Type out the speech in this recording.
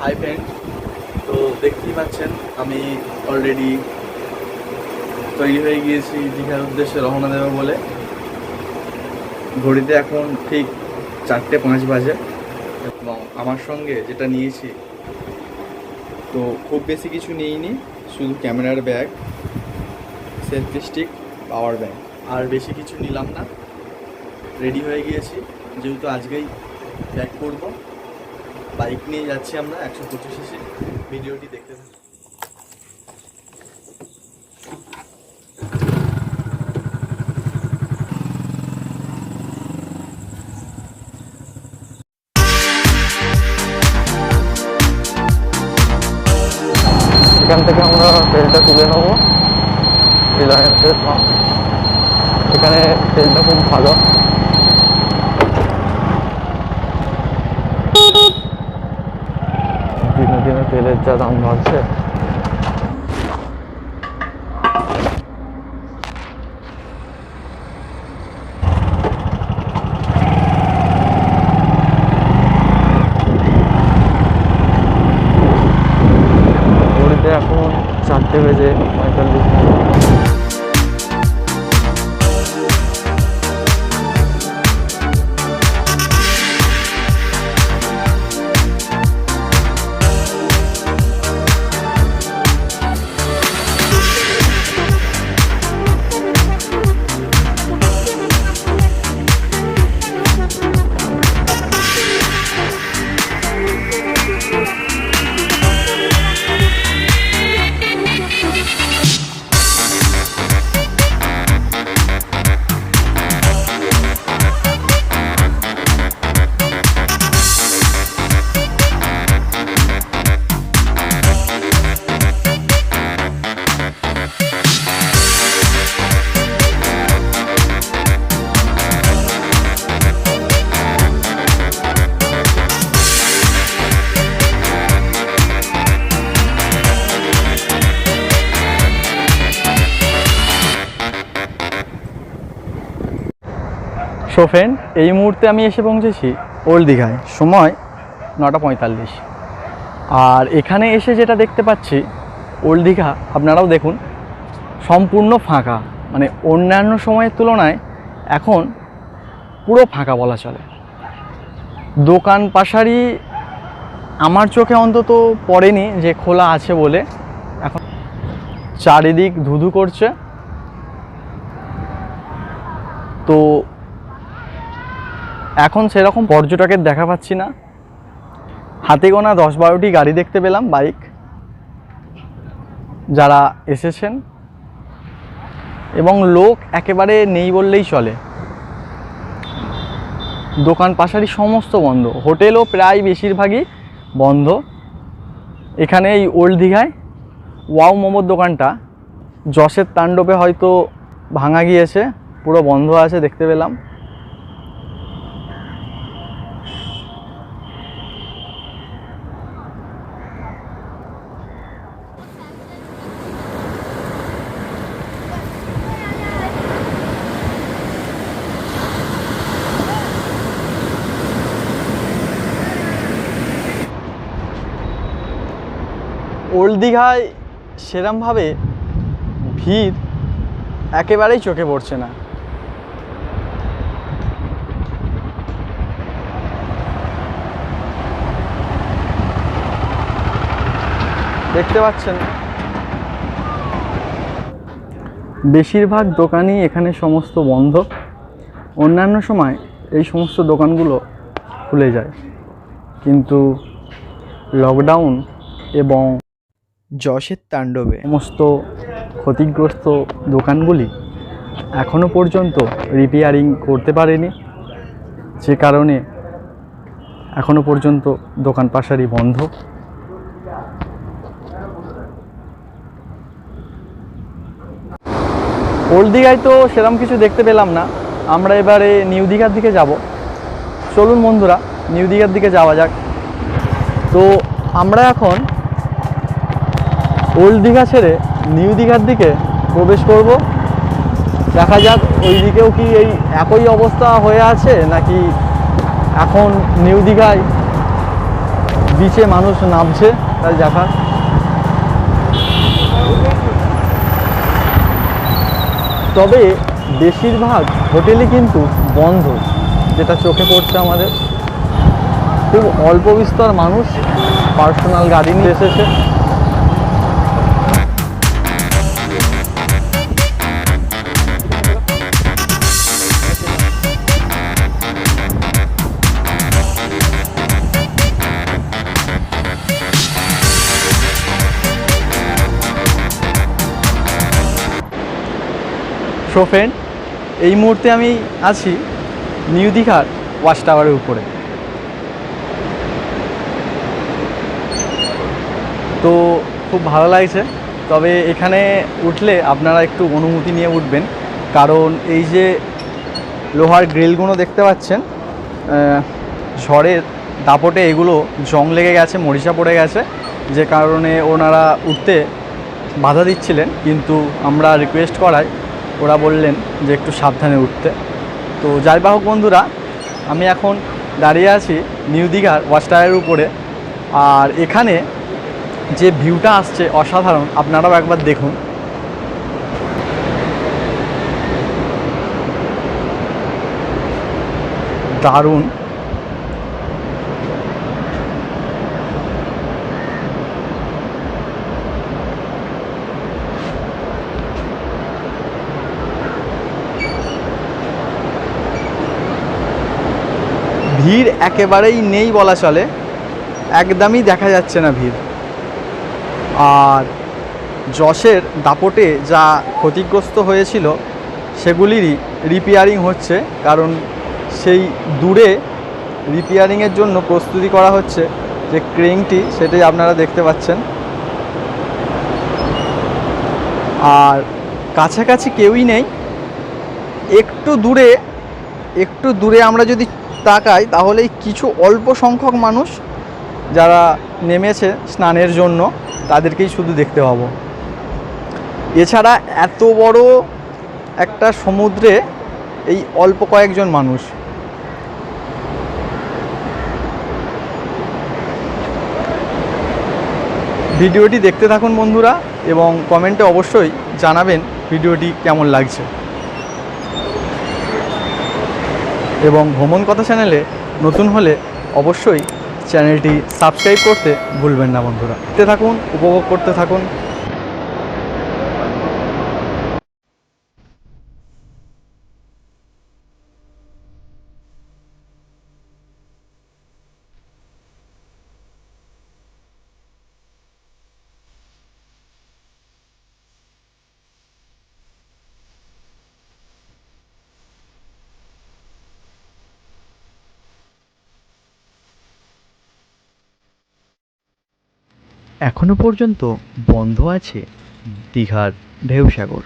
Hi friend, তো দেখতেই পাচ্ছেন আমি অলরেডি তৈরি হয়ে গিয়েছি দীঘার উদ্দেশ্যে রওনা দেবো বলে। ঘড়িতে এখন ঠিক 4:05 বাজে এবং আমার সঙ্গে যেটা নিয়েছি তো খুব বেশি কিছু নিইনি, শুধু ক্যামেরার bag, selfie stick, power bank, আর বেশি কিছু নিলাম না। রেডি হয়ে গিয়েছি যেহেতু আজকেই ব্যাক করব। বাইক নিয়ে যাচ্ছি আমরা 125cc। ভিডিওটি দেখতে থাকুন। এখান থেকে আমরা তেলটা তুলে নেবো রিলায়েন্সের পাম্প। এখানে তেলটা খুব ভালো। দিনে দিনে তেলের যা দাম বাড়ছে, এখন 4:45। সো ফ্রেন্ড, এই মুহূর্তে আমি এসে পৌঁছেছি ওল্ড দীঘায়। সময় 9:45। আর এখানে এসে যেটা দেখতে পাচ্ছি, ওল্ড দীঘা আপনারাও দেখুন সম্পূর্ণ ফাঁকা। মানে অন্যান্য সময়ের তুলনায় এখন পুরো ফাঁকা বলা চলে। দোকান পাশারি আমার চোখে অন্তত পড়েনি যে খোলা আছে বলে। এখন চারিদিক ধুধু করছে। তো এখন সেরকম পর্যটকের দেখা পাচ্ছি না। হাতে গোনা 10-12টি গাড়ি দেখতে পেলাম, বাইক, যারা এসেছেন, এবং লোক একেবারে নেই বললেই চলে। দোকান পাশারি সমস্ত বন্ধ, হোটেলও প্রায় বেশিরভাগই বন্ধ। এখানে এই ওল্ড দীঘায় ওয়াও মোমোর দোকানটা যশের তাণ্ডবে হয়তো ভাঙা গিয়েছে, পুরো বন্ধ আছে দেখতে পেলাম। ওল্ড দীঘায় সেরমভাবে ভিড় একেবারেই চোখে পড়ছে না। দেখতে পাচ্ছেন বেশিরভাগ দোকানই এখানে সমস্ত বন্ধ। অন্যান্য সময় এই সমস্ত দোকানগুলো খুলে যায়, কিন্তু লকডাউন এবং যশের তাণ্ডবে সমস্ত ক্ষতিগ্রস্ত দোকানগুলি এখনও পর্যন্ত রিপেয়ারিং করতে পারেনি, যে কারণে এখনও পর্যন্ত দোকান পাশারি বন্ধ। ওল্ড দীঘায় তো সেরকম কিছু দেখতে পেলাম না। আমরা এবারে নিউ দীঘার দিকে যাব। চলুন বন্ধুরা, নিউ দীঘার দিকে যাওয়া যাক। তো আমরা এখন ওল্ড দীঘা ছেড়ে নিউ দীঘার দিকে প্রবেশ করব। দেখা যাক ওই দিকেও কি এই একই অবস্থা হয়ে আছে, নাকি এখন নিউ দীঘায় বিচে মানুষ নামছে, তাই দেখার। তবে বেশিরভাগ হোটেলই কিন্তু বন্ধ, যেটা চোখে পড়ছে আমাদের। খুব অল্প বিস্তর মানুষ পার্সোনাল গাড়ি নিয়ে এসেছে। সো ফ্রেন্ড, এই মুহূর্তে আমি আছি নিউ দীঘার ওয়াচ টাওয়ারের উপরে। তো খুব ভালো লাগছে। তবে এখানে উঠলে আপনারা একটু অনুমতি নিয়ে উঠবেন, কারণ এই যে লোহার গ্রিলগুলো দেখতে পাচ্ছেন, ঝড়ের দাপটে এগুলো জং লেগে গেছে, মরিচা পড়ে গেছে, যে কারণে ওনারা উঠতে বাধা দিচ্ছিলেন। কিন্তু আমরা রিকোয়েস্ট করায় ওরা বললেন যে একটু সাবধানে উঠতে। তো যাই বাহক বন্ধুরা, আমি এখন দাঁড়িয়ে আছি নিউ দীঘার ওয়াচ টাওয়ারের উপরে। আর এখানে যে ভিউটা আসছে অসাধারণ, আপনারাও একবার দেখুন। দারুণ। ভিড় একেবারেই নেই বলা চলে, একদমই দেখা যাচ্ছে না ভিড়। আর যশের দাপটে যা ক্ষতিগ্রস্ত হয়েছিল সেগুলিরই রিপেয়ারিং হচ্ছে, কারণ সেই দূরে রিপেয়ারিংয়ের জন্য প্রস্তুতি করা হচ্ছে। যে ক্রেনটি সেটাই আপনারা দেখতে পাচ্ছেন। আর কাছাকাছি কেউই নেই। একটু দূরে আমরা যদি তাকাই তাহলেই কিছু অল্প সংখ্যক মানুষ যারা নেমেছে স্নানের জন্য, তাদেরকেই শুধু দেখতে পাবো। এছাড়া এত বড় একটা সমুদ্রে এই অল্প কয়েকজন মানুষ। ভিডিওটি দেখতে থাকুন বন্ধুরা, এবং কমেন্টে অবশ্যই জানাবেন ভিডিওটি কেমন লাগছে। এবং ভ্রমণ কথা চ্যানেলে নতুন হলে অবশ্যই চ্যানেলটি সাবস্ক্রাইব করতে ভুলবেন না বন্ধুরা। দেখতে থাকুন, উপভোগ করতে থাকুন। এখনো পর্যন্ত বন্ধ আছে দীঘার ঢেউসাগর।